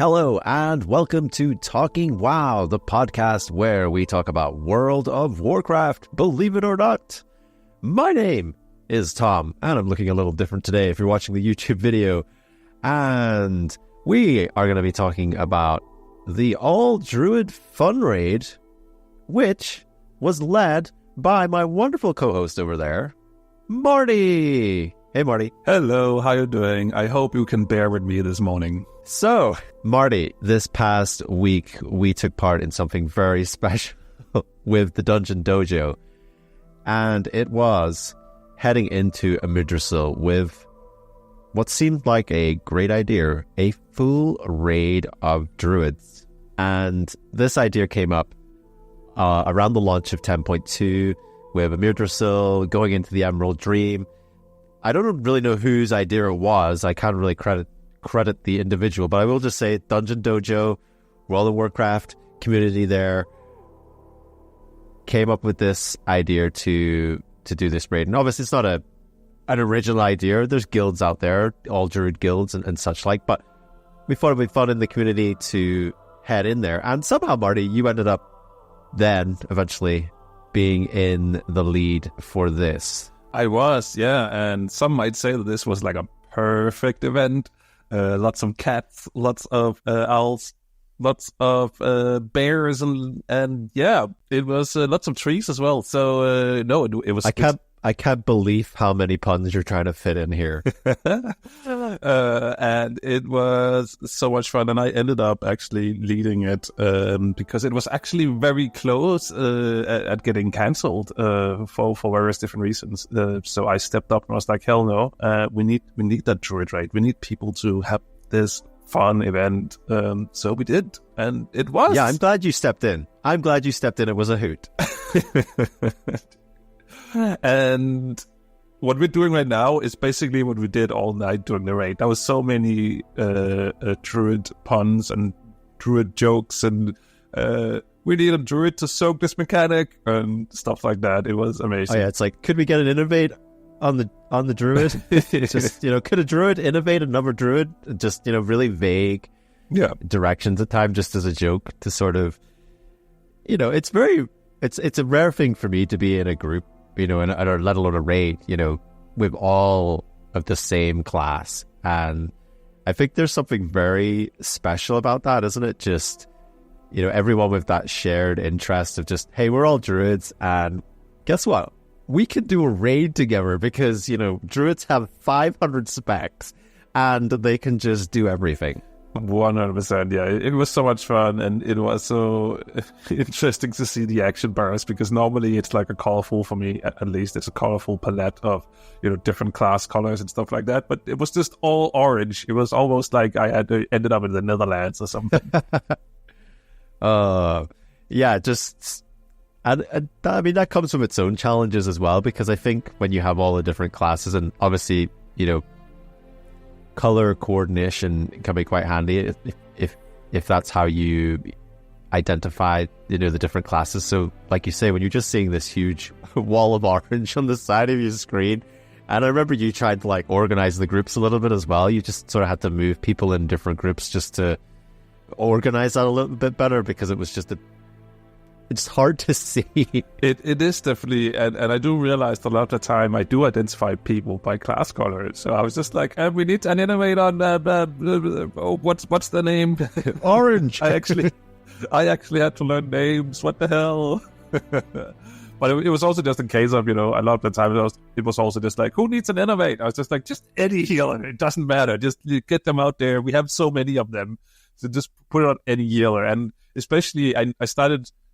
Hello and welcome to Talking WoW, the podcast where we talk about World of Warcraft, believe it or not. My name is Tom, and I'm looking a little different today if you're watching the YouTube video. And we are going to be talking about the all-Druid fun raid, which was led by my wonderful co-host over there, Marty. Hey, Marty. Hello, how you doing? I hope you can bear with me this morning. So, Marty, this past week, we took part in something very special with the Dungeon Dojo. And it was heading into Amirdrassil with what seemed like a great idea, a full raid of Druids. And this idea came up around the launch of 10.2 with Amirdrassil going into the Emerald Dream. I don't really know whose idea it was. I can't really credit the individual, but I will just say Dungeon Dojo, World of Warcraft community there came up with this idea to do this raid. And obviously it's not an original idea. There's guilds out there, all-Druid guilds and such like, but we thought it would be fun in the community to head in there. And somehow, Marty, you ended up then eventually being in the lead for this. I was, yeah, and some might say that this was like a perfect event. Lots of cats, lots of owls, lots of bears, and yeah, it was lots of trees as well. So it was. I can't believe how many puns you're trying to fit in here. And it was so much fun, and I ended up actually leading it because it was actually very close at getting cancelled for various different reasons. So I stepped up and was like, hell no, we need that Druid raid. We need people to have this fun event. So we did, and it was. Yeah, I'm glad you stepped in. It was a hoot. And what we're doing right now is basically what we did all night during the raid. There was so many Druid puns and Druid jokes, and we need a Druid to soak this mechanic and stuff like that. It was amazing. Oh yeah, it's like, could we get an innovate on the Druid? Just, could a Druid innovate another Druid? Just, really vague directions at times, just as a joke to sort of, it's a rare thing for me to be in a group, or let alone a raid, with all of the same class. And I think there's something very special about that, isn't it? Just, everyone with that shared interest of just, hey, we're all Druids, and guess what? We can do a raid together because, Druids have 500 specs and they can just do everything. 100%, yeah. It was so much fun, and it was so interesting to see the action bars, because normally it's like a colorful, for me at least, it's a colorful palette of, different class colors and stuff like that, but it was just all orange. It was almost like I had ended up in the Netherlands or something. Yeah, just... And I mean, that comes from its own challenges as well, because I think when you have all the different classes, and obviously, color coordination can be quite handy if that's how you identify the different classes. So like you say, when you're just seeing this huge wall of orange on the side of your screen, and I remember you tried to organize the groups a little bit as well. You just sort of had to move people in different groups just to organize that a little bit better, because it was just it's hard to see. It is definitely, and I do realize that a lot of the time I do identify people by class color. So I was just like, we need an innovate on what's the name? Orange. I actually had to learn names. What the hell? But it was also just in case of, a lot of the time it was also just like, who needs an innovate? I was just like, just any healer. It doesn't matter. Just get them out there. We have so many of them. So just put it on any healer. And especially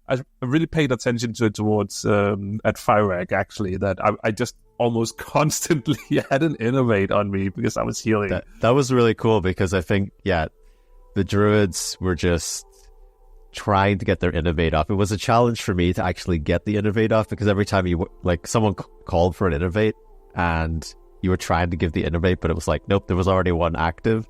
I really paid attention to it towards at FireRag, actually, that I just almost constantly had an innovate on me because I was healing. That was really cool, because I think, the Druids were just trying to get their innovate off. It was a challenge for me to actually get the innovate off, because every time someone called for an innovate and you were trying to give the innovate, but it was like, nope, there was already one active.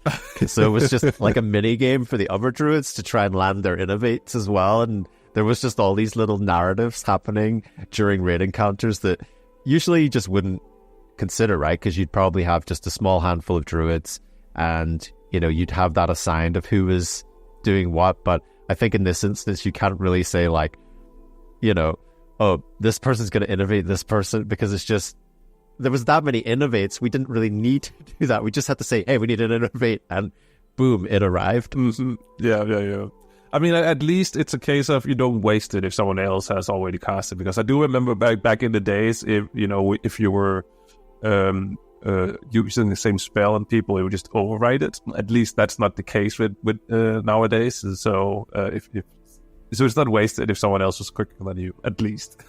So it was just like a mini game for the other Druids to try and land their innovates as well. And there was just all these little narratives happening during raid encounters that usually you just wouldn't consider, right? Because you'd probably have just a small handful of Druids and you'd have that assigned of who was doing what. But I think in this instance, you can't really say like, oh, this person's going to innovate this person, because it's just, there was that many innovates. We didn't really need to do that. We just had to say, hey, we need to innovate, and boom, it arrived. Mm-hmm. Yeah. I mean, at least it's a case of you don't waste it if someone else has already cast it. Because I do remember back in the days, if you wwere using the same spell and people, it would just overwrite it. At least that's not the case with nowadays. So so it's not wasted if someone else was quicker than you, at least.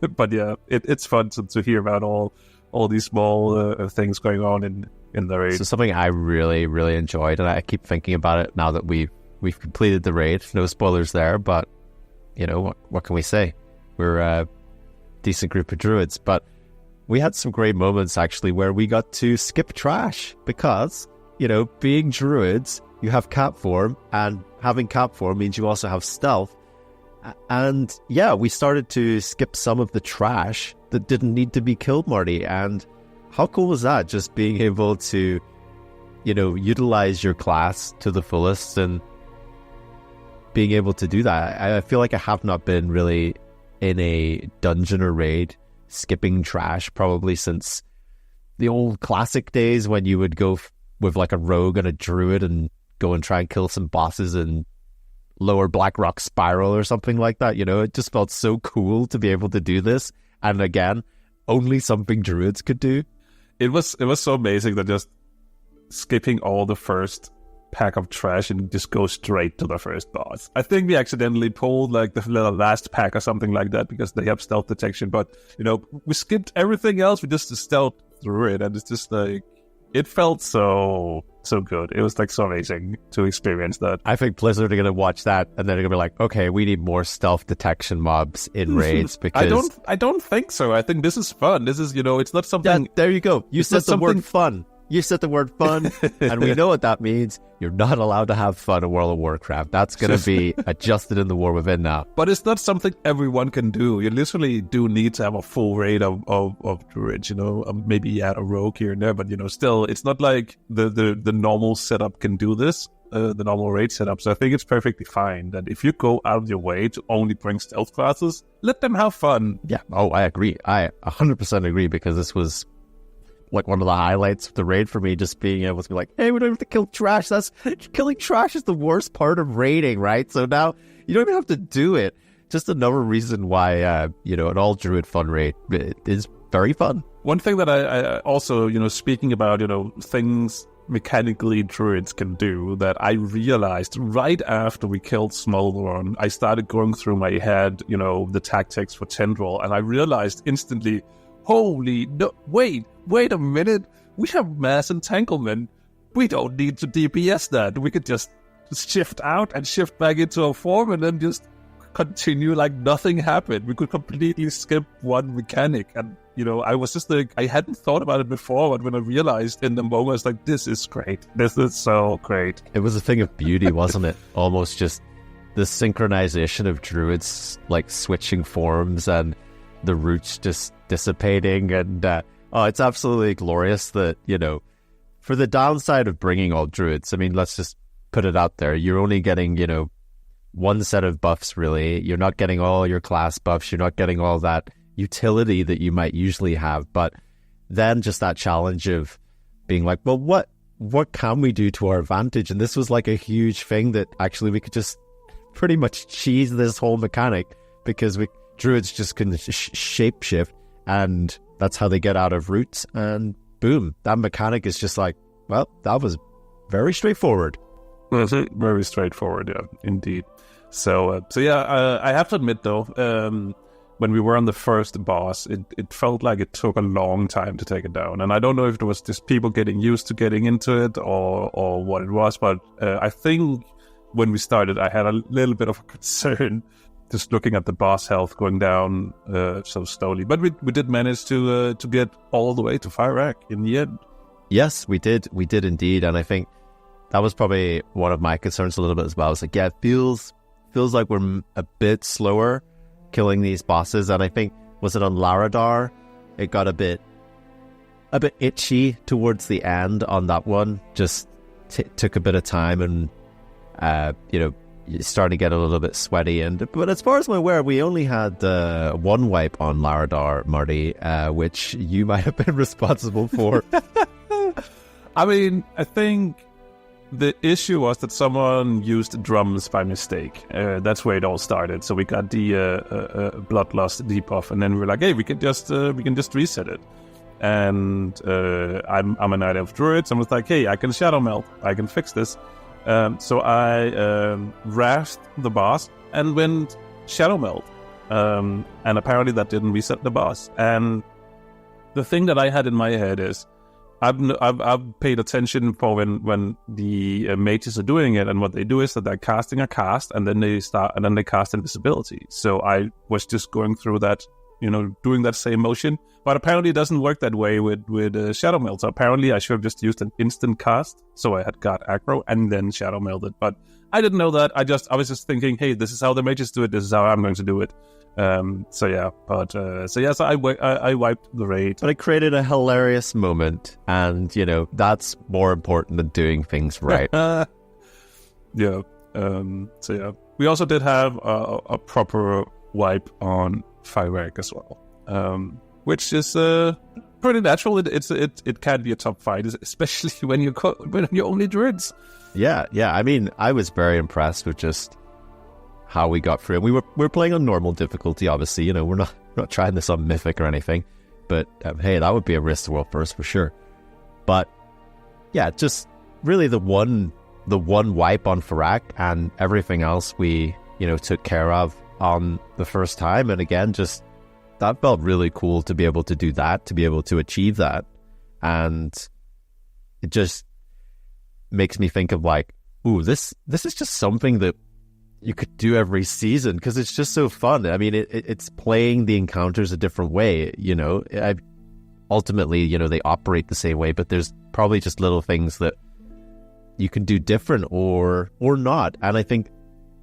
But yeah, it's fun to hear about all these small things going on in the raid. So something I really, really enjoyed, and I keep thinking about it now that we've completed the raid. No spoilers there, but what can we say? We're a decent group of druids, but we had some great moments actually where we got to skip trash because, being druids, you have cat form, and having cat form means you also have stealth. And yeah, we started to skip some of the trash that didn't need to be killed, Marty. And how cool was that? Just being able to, utilize your class to the fullest and being able to do that. I feel like I have not been really in a dungeon or raid skipping trash probably since the old classic days when you would go with like a rogue and a druid and go and try and kill some bosses in lower Blackrock Spiral or something like that. It just felt so cool to be able to do this. And again, only something druids could do. It was so amazing that just skipping all the first pack of trash and just go straight to the first boss. I think we accidentally pulled like the last pack or something like that because they have stealth detection, but we skipped everything else. We just stealth through it, and it's just like, it felt so good. It was like so amazing to experience that. I think Blizzard are going to watch that and then they're going to be like, okay, we need more stealth detection mobs in raids because... I don't think so. I think this is fun. This is, it's not something... Yeah, there you go. You said the word fun. You said the word fun, and we know what that means. You're not allowed to have fun in World of Warcraft. That's going to be adjusted in the War Within now. But it's not something everyone can do. You literally do need to have a full raid of Druids, maybe add a rogue here and there, but, still, it's not like the normal setup can do this, the normal raid setup. So I think it's perfectly fine that if you go out of your way to only bring stealth classes, let them have fun. Yeah, I agree. I 100% agree, because this was... like one of the highlights of the raid for me, just being able to be like, hey, we don't have to kill trash. Killing trash is the worst part of raiding, right? So now you don't even have to do it. Just another reason why, an all-druid fun raid is very fun. One thing that I also, speaking about, things mechanically druids can do that I realized right after we killed Smolderon, I started going through my head, the tactics for Tendril, and I realized instantly, holy, no, wait a minute. We have mass entanglement. We don't need to DPS that. We could just shift out and shift back into a form and then just continue like nothing happened. We could completely skip one mechanic. And, I was just like, I hadn't thought about it before, but when I realized in the moment, I was like, this is great. This is so great. It was a thing of beauty, wasn't it? Almost just the synchronization of druids, like switching forms and the roots just dissipating, and it's absolutely glorious that, for the downside of bringing all druids, I mean, let's just put it out there, you're only getting, one set of buffs really. You're not getting all your class buffs, you're not getting all that utility that you might usually have, but then just that challenge of being like, well, what can we do to our advantage? And this was like a huge thing that actually we could just pretty much cheese this whole mechanic, because druids just can shapeshift, and that's how they get out of roots, and boom, that mechanic is just like, well, that was very straightforward. Very straightforward, yeah, indeed. So yeah, I have to admit though, when we were on the first boss, it felt like it took a long time to take it down, and I don't know if it was just people getting used to getting into it or what it was, but I think when we started, I had a little bit of a concern just looking at the boss health going down so slowly. But we did manage to get all the way to Fire Rack in the end. Yes, we did indeed, and I think that was probably one of my concerns a little bit as well. It's like, yeah, it feels like we're a bit slower killing these bosses, and I think, was it on Laradar? It got a bit itchy towards the end on that one. Just took a bit of time, and you started to get a little bit sweaty. But as far as I'm aware, we only had one wipe on Laradar, Marty, which you might have been responsible for. I mean, I think the issue was that someone used drums by mistake. That's where it all started. So we got the bloodlust debuff, and then we were like, hey, we can just reset it. And I'm a knight of druids. I was like, hey, I can shadow melt. I can fix this. So I wrathed the boss and went shadow melt. And apparently that didn't reset the boss. And the thing that I had in my head is, I've paid attention for when the mages are doing it, and what they do is that they're casting a cast, and then they cast invisibility. So I was just going through that, doing that same motion. But apparently it doesn't work that way with Shadow Melt. So apparently I should have just used an instant cast, so I had got aggro and then Shadow Melted. But I didn't know that. I was just thinking, hey, this is how the mages do it. This is how I'm going to do it. So I wiped the raid. But it created a hilarious moment, and that's more important than doing things right. Yeah. We also did have a proper wipe on Firewreck as well, which is pretty natural. It can be a tough fight, especially when you're only druids. Yeah. I mean, I was very impressed with just how we got through. And we're playing on normal difficulty, obviously. We're not trying this on mythic or anything. But hey, that would be a risk to world first for sure. But yeah, just really the one wipe on Farak, and everything else we took care of on the first time. And again, just that felt really cool to be able to do that, to be able to achieve that. And it just makes me think of like, ooh, this is just something that you could do every season, because it's just so fun. I mean, it's playing the encounters a different way, ultimately, they operate the same way, but there's probably just little things that you can do different or not. And I think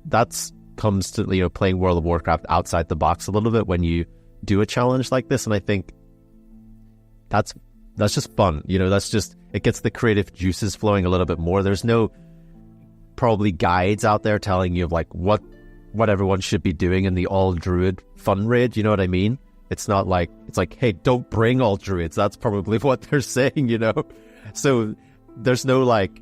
that's comes to, playing World of Warcraft outside the box a little bit when you do a challenge like this. And I think that's just fun. That's just, it gets the creative juices flowing a little bit more. There's no probably guides out there telling you of like what everyone should be doing in the all-Druid fun raid, you know what I mean? It's not like, it's like, hey, don't bring all Druids. That's probably what they're saying, So there's no like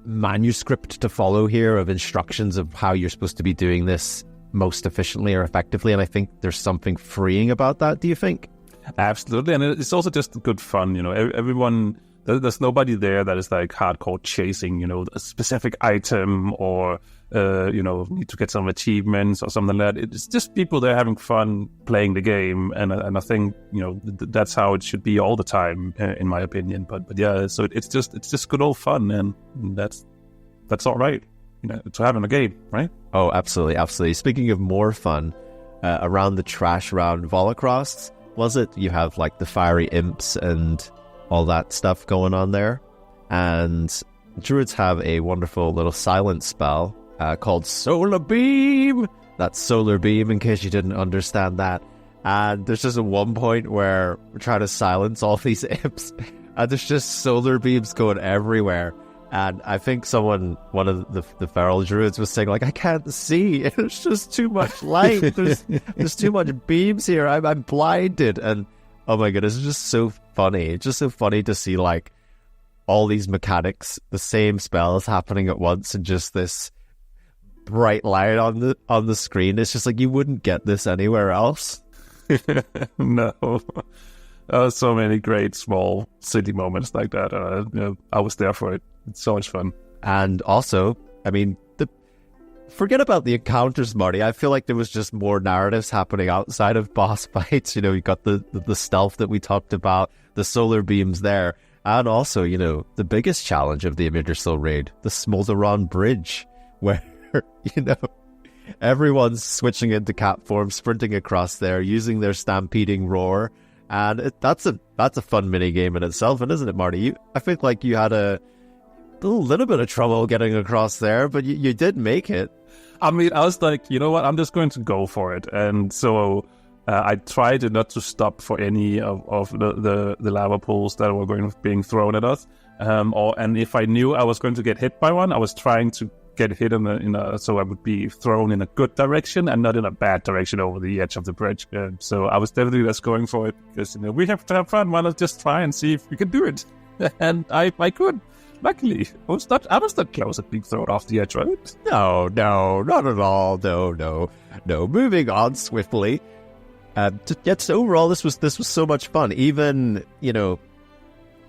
manuscript to follow here of instructions of how you're supposed to be doing this most efficiently or effectively, and I think there's something freeing about that. Do you think? Absolutely, and it's also just good fun. Everyone, there's nobody there that is like hardcore chasing, a specific item or need to get some achievements or something like that. It's just people there having fun playing the game, and I think that's how it should be all the time, in my opinion. But yeah, so it's just good old fun, and that's all right, to have in a game, right? Oh, absolutely. Speaking of more fun, around the trash round Volacross, was it? You have like the fiery imps and all that stuff going on there, and Druids have a wonderful little silent spell called Solar Beam. That's Solar Beam, in case you didn't understand that. And there's just one point where we're trying to silence all these imps, and there's just solar beams going everywhere. And I think one of the feral druids was saying, like, I can't see. There's just too much light. There's too much beams here. I'm blinded. And oh my goodness, it's just so funny. It's just so funny to see like all these mechanics, the same spells happening at once, and just this bright light on the screen. It's just like you wouldn't get this anywhere else. No. So many great small silly moments like that. I was there for it. It's so much fun. And also, I mean, forget about the encounters, Marty. I feel like there was just more narratives happening outside of boss fights. You got the stealth that we talked about, the solar beams there, and also, the biggest challenge of the Amirdrassil raid, the Smolderon Bridge, where, everyone's switching into cat form, sprinting across there, using their stampeding roar. And that's a fun mini game in itself, and isn't it, Marty? I think like you had a little bit of trouble getting across there, but you did make it. I mean, I was like, you know what? I'm just going to go for it, and so I tried not to stop for any of the lava pools that were being thrown at us. And if I knew I was going to get hit by one, I was trying to get hit so I would be thrown in a good direction and not in a bad direction over the edge of the bridge. So I was definitely just going for it because we have to have fun. Why not just try and see if we can do it? And I could. Luckily, I was not close at being thrown off the edge, right? No, not at all. No. Moving on swiftly. Yet overall, this was so much fun. Even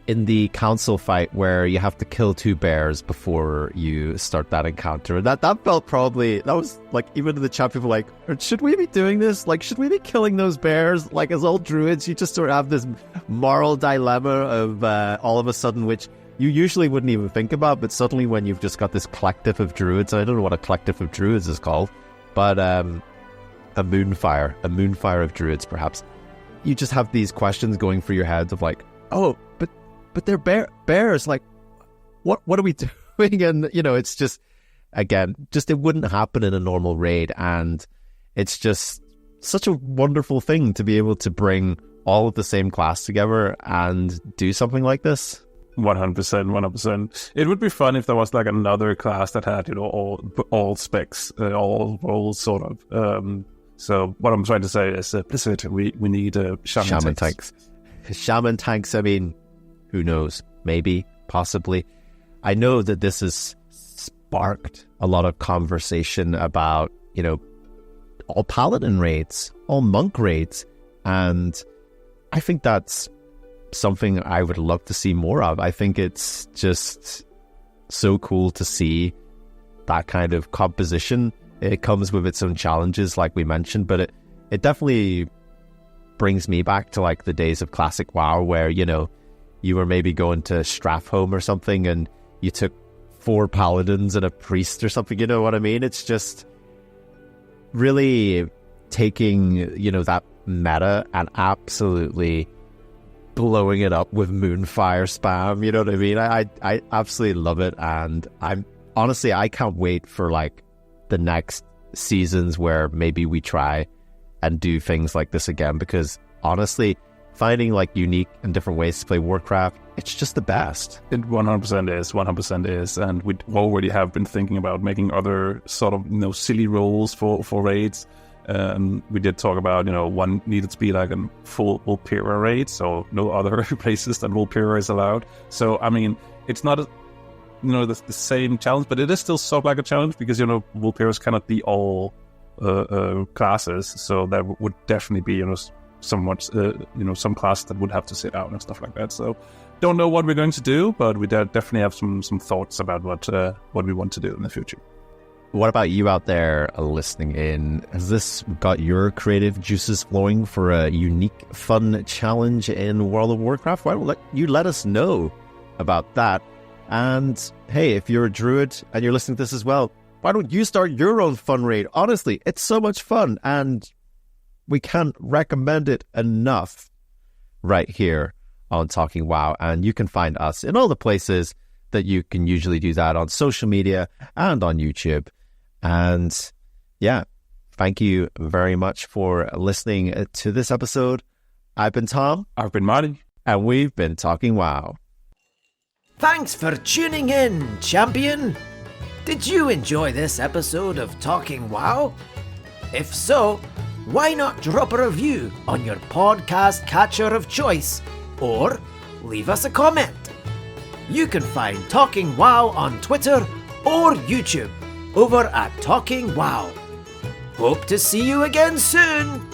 in the council fight where you have to kill 2 bears before you start that encounter. That felt that was like, even in the chat, people were like, should we be doing this? Like, should we be killing those bears? Like, as all druids, you just sort of have this moral dilemma of all of a sudden, which you usually wouldn't even think about, but suddenly when you've just got this collective of druids, I don't know what a collective of druids is called, but a moonfire of druids, perhaps. You just have these questions going through your heads of like, oh, but they're bears. Like, what are we doing? And it's just, again, it wouldn't happen in a normal raid, and it's just such a wonderful thing to be able to bring all of the same class together and do something like this. 100%. It would be fun if there was like another class that had all specs, all roles, sort of. So what I'm trying to say is, Blizzard, we need shaman tanks. Shaman tanks. I mean, who knows? Maybe, possibly. I know that this has sparked a lot of conversation about, all paladin raids, all monk raids, and I think that's something I would love to see more of. I think it's just so cool to see that kind of composition. It comes with its own challenges, like we mentioned, but it definitely brings me back to like the days of classic WoW where, you were maybe going to Strathhome or something and you took 4 paladins and a priest or something, you know what I mean? It's just really taking, that meta and absolutely blowing it up with Moonfire spam, you know what I mean? I absolutely love it, and I can't wait for like the next seasons where maybe we try and do things like this again, because honestly, finding like unique and different ways to play Warcraft, it's just the best. It 100% is, and we already have been thinking about making other sort of silly roles for raids. We did talk about one needed to be like a full Vulpera raid, so no other places that Vulpera is allowed. So I mean, it's not the same challenge, but it is still sort of like a challenge because Vulperas cannot be all classes, so that would definitely be somewhat some classes that would have to sit out and stuff like that. So don't know what we're going to do, but we definitely have some thoughts about what we want to do in the future. What about you out there listening in? Has this got your creative juices flowing for a unique, fun challenge in World of Warcraft? Why don't you let us know about that? And hey, if you're a druid and you're listening to this as well, why don't you start your own fun raid? Honestly, it's so much fun, and we can't recommend it enough right here on Talking WoW. And you can find us in all the places that you can usually do that, on social media and on YouTube. And yeah, thank you very much for listening to this episode. I've been Tom. I've been Marty. And we've been Talking WoW. Thanks for tuning in, champion. Did you enjoy this episode of Talking WoW? If so, why not drop a review on your podcast catcher of choice, or leave us a comment. You can find Talking WoW on Twitter or YouTube over at Talking WoW. Hope to see you again soon.